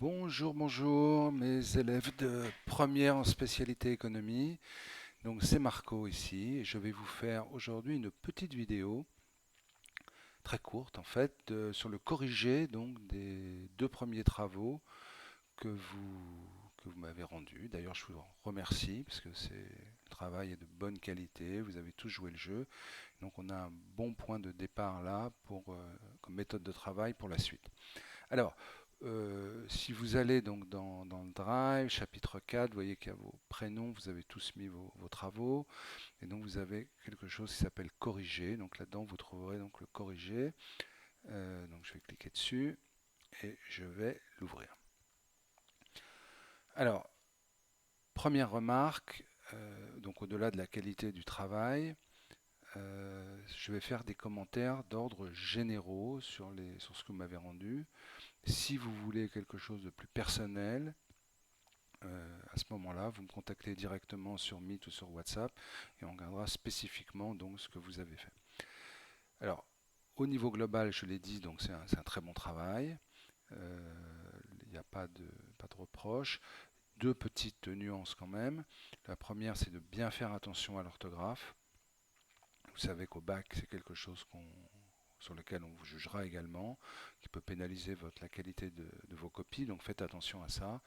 Bonjour, bonjour, mes élèves de première en spécialité économie. Donc c'est Marco ici et je vais vous faire aujourd'hui une petite vidéo très courte en fait sur le corrigé donc des deux premiers travaux que vous m'avez rendus. D'ailleurs, je vous en remercie parce que le travail est de bonne qualité, vous avez tous joué le jeu. Donc on a un bon point de départ là comme méthode de travail pour la suite. Alors, si vous allez donc dans le Drive, chapitre 4, vous voyez qu'il y a vos prénoms, vous avez tous mis vos travaux, et donc vous avez quelque chose qui s'appelle corriger. Donc là-dedans, vous trouverez donc le corriger. Donc je vais cliquer dessus et je vais l'ouvrir. Alors, première remarque, donc au-delà de la qualité du travail, je vais faire des commentaires d'ordre généraux sur ce que vous m'avez rendu. Si vous voulez quelque chose de plus personnel, à ce moment-là, vous me contactez directement sur Meet ou sur WhatsApp et on regardera spécifiquement donc ce que vous avez fait. Alors, au niveau global, je l'ai dit, donc c'est un très bon travail. Il n'y a pas de reproche. Deux petites nuances quand même. La première, c'est de bien faire attention à l'orthographe. Vous savez qu'au bac, c'est quelque chose sur lequel on vous jugera également, qui peut pénaliser la qualité de vos copies, donc faites attention à ça.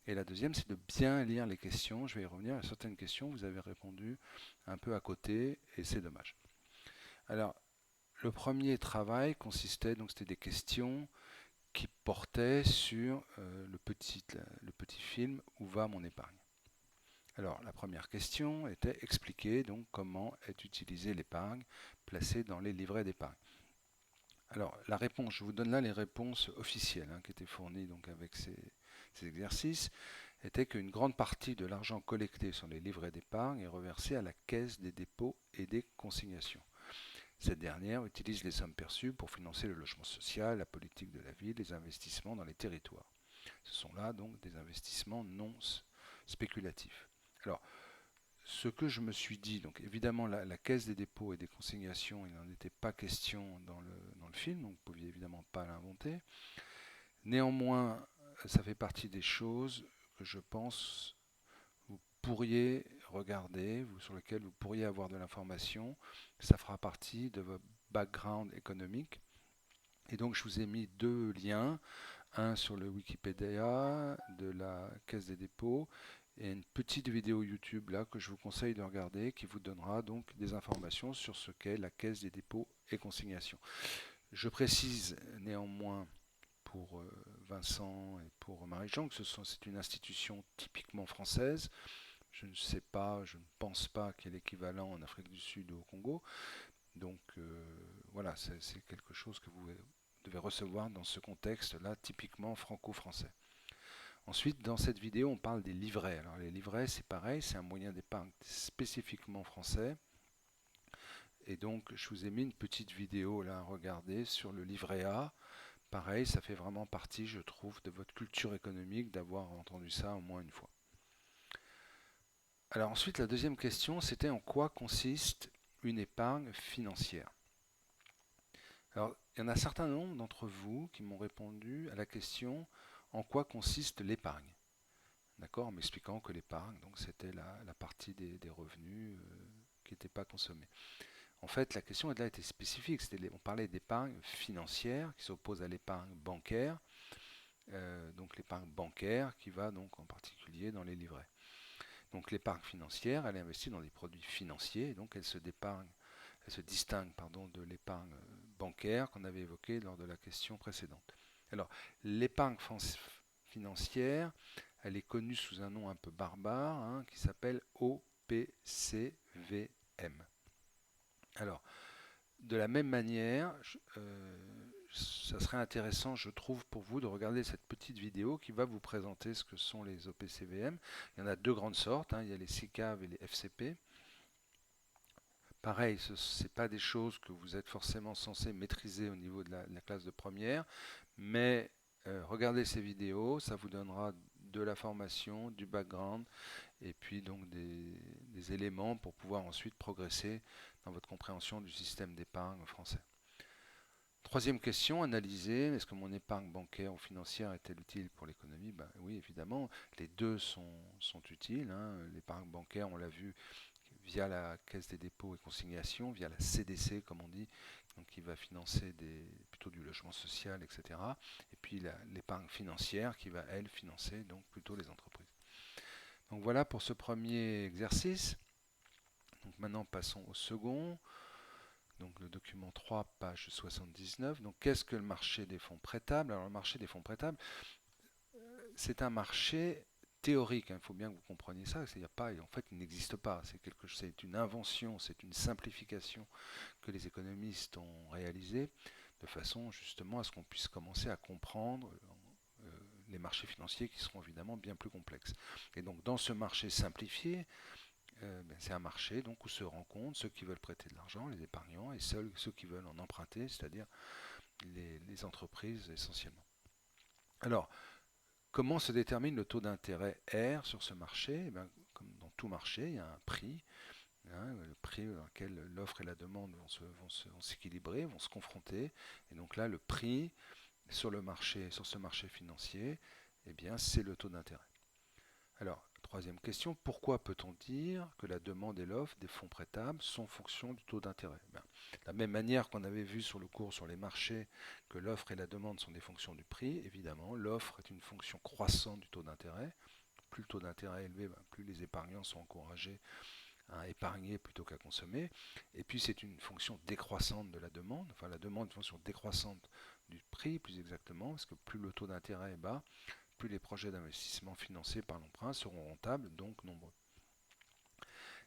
Et la deuxième, c'est de bien lire les questions. Je vais y revenir. À certaines questions, vous avez répondu un peu à côté et c'est dommage. Alors, le premier travail consistait, donc c'était des questions qui portaient sur le petit film Où va mon épargne. Alors, la première question était expliquer donc comment est utilisée l'épargne placée dans les livrets d'épargne. Alors, la réponse, je vous donne là les réponses officielles qui étaient fournies donc avec ces exercices, était qu'une grande partie de l'argent collecté sur les livrets d'épargne est reversé à la Caisse des dépôts et des consignations. Cette dernière utilise les sommes perçues pour financer le logement social, la politique de la ville, les investissements dans les territoires. Ce sont là donc des investissements non spéculatifs. Alors, ce que je me suis dit, donc évidemment la Caisse des dépôts et des consignations, il n'en était pas question dans le film, donc vous ne pouviez évidemment pas l'inventer. Néanmoins, ça fait partie des choses que je pense vous pourriez regarder, sur lesquelles vous pourriez avoir de l'information. Ça fera partie de votre background économique. Et donc je vous ai mis deux liens, un sur le Wikipédia de la Caisse des dépôts et une petite vidéo YouTube là que je vous conseille de regarder qui vous donnera donc des informations sur ce qu'est la Caisse des dépôts et consignations. Je précise néanmoins pour Vincent et pour Marie-Jean que c'est une institution typiquement française. Je ne sais pas, je ne pense pas qu'il y ait l'équivalent en Afrique du Sud ou au Congo. Donc voilà, c'est quelque chose que vous devez recevoir dans ce contexte-là, typiquement franco-français. Ensuite, dans cette vidéo, on parle des livrets. Alors les livrets, c'est pareil, c'est un moyen d'épargne spécifiquement français. Et donc, je vous ai mis une petite vidéo là à regarder sur le livret A. Pareil, ça fait vraiment partie, je trouve, de votre culture économique d'avoir entendu ça au moins une fois. Alors ensuite, la deuxième question, c'était en quoi consiste une épargne financière. Alors, il y en a un certain nombre d'entre vous qui m'ont répondu à la question en quoi consiste l'épargne. D'accord, en m'expliquant que l'épargne, donc c'était la partie des revenus qui n'étaient pas consommés. En fait, la question là était spécifique. On parlait d'épargne financière qui s'oppose à l'épargne bancaire. Donc l'épargne bancaire qui va donc en particulier dans les livrets. Donc l'épargne financière, elle est investie dans des produits financiers, et donc elle se distingue de l'épargne bancaire qu'on avait évoquée lors de la question précédente. Alors l'épargne financière, elle est connue sous un nom un peu barbare qui s'appelle OPCVM. Alors de la même manière, ça serait intéressant, je trouve, pour vous de regarder cette petite vidéo qui va vous présenter ce que sont les OPCVM. Il y en a deux grandes sortes, il y a les SICAV et les FCP. Pareil, ce n'est pas des choses que vous êtes forcément censé maîtriser au niveau de la classe de première, mais regardez ces vidéos, ça vous donnera de la formation, du background, et puis donc des éléments pour pouvoir ensuite progresser dans votre compréhension du système d'épargne français. Troisième question, analyser, est-ce que mon épargne bancaire ou financière est-elle utile pour l'économie? Ben, oui, évidemment, les deux sont utiles, hein. L'épargne bancaire, on l'a vu via la Caisse des dépôts et consignations, via la CDC, comme on dit, donc qui va financer plutôt du logement social, etc. Et puis l'épargne financière qui va, elle, financer donc plutôt les entreprises. Donc voilà pour ce premier exercice. Donc maintenant, passons au second. Donc le document 3, page 79. Donc qu'est-ce que le marché des fonds prêtables? Alors le marché des fonds prêtables, c'est un marché théorique, hein. Il faut bien que vous compreniez ça. Il y a pas, en fait, il n'existe pas. C'est une invention, c'est une simplification que les économistes ont réalisée de façon justement à ce qu'on puisse commencer à comprendre les marchés financiers qui seront évidemment bien plus complexes. Et donc dans ce marché simplifié, c'est un marché donc, où se rencontrent ceux qui veulent prêter de l'argent, les épargnants, et ceux qui veulent en emprunter, c'est-à-dire les entreprises essentiellement. Alors, comment se détermine le taux d'intérêt R sur ce marché? Eh bien, comme dans tout marché, il y a un prix, hein, le prix dans lequel l'offre et la demande vont s'équilibrer, vont se confronter. Et donc là, le prix sur ce marché financier, eh bien, c'est le taux d'intérêt. Alors, troisième question, pourquoi peut-on dire que la demande et l'offre des fonds prêtables sont fonction du taux d'intérêt? De la même manière qu'on avait vu sur le cours sur les marchés que l'offre et la demande sont des fonctions du prix, évidemment, l'offre est une fonction croissante du taux d'intérêt. Plus le taux d'intérêt est élevé, plus les épargnants sont encouragés à épargner plutôt qu'à consommer. Et puis c'est une fonction décroissante de la demande, enfin la demande est une fonction décroissante du prix plus exactement, parce que plus le taux d'intérêt est bas, plus les projets d'investissement financés par l'emprunt seront rentables, donc nombreux.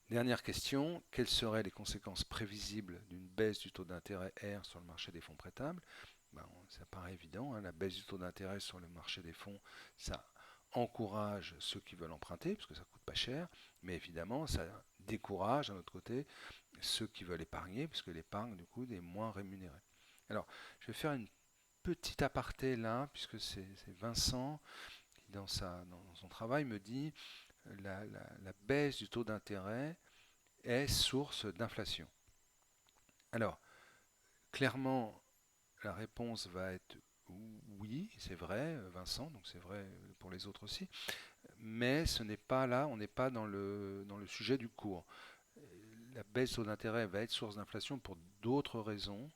Dernière question, quelles seraient les conséquences prévisibles d'une baisse du taux d'intérêt R sur le marché des fonds prêtables? Ça paraît évident, hein, la baisse du taux d'intérêt sur le marché des fonds, ça encourage ceux qui veulent emprunter, parce que ça coûte pas cher, mais évidemment, ça décourage, d'un autre côté, ceux qui veulent épargner, puisque l'épargne, du coup, est moins rémunérée. Alors, je vais faire une petite aparté là, puisque c'est Vincent qui, dans son travail, me dit la baisse du taux d'intérêt est source d'inflation. Alors, clairement, la réponse va être oui, c'est vrai, Vincent, donc c'est vrai pour les autres aussi, mais ce n'est pas là, on n'est pas dans le sujet du cours. La baisse du taux d'intérêt va être source d'inflation pour d'autres raisons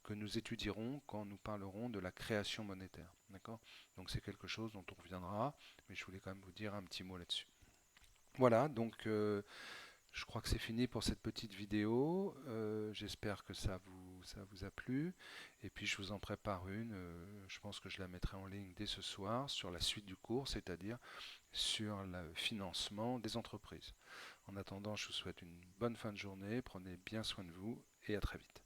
que nous étudierons quand nous parlerons de la création monétaire. D'accord? Donc c'est quelque chose dont on reviendra, mais je voulais quand même vous dire un petit mot là-dessus. Voilà, donc je crois que c'est fini pour cette petite vidéo. J'espère que ça vous a plu. Et puis je vous en prépare une. Je pense que je la mettrai en ligne dès ce soir sur la suite du cours, c'est-à-dire sur le financement des entreprises. En attendant, je vous souhaite une bonne fin de journée. Prenez bien soin de vous et à très vite.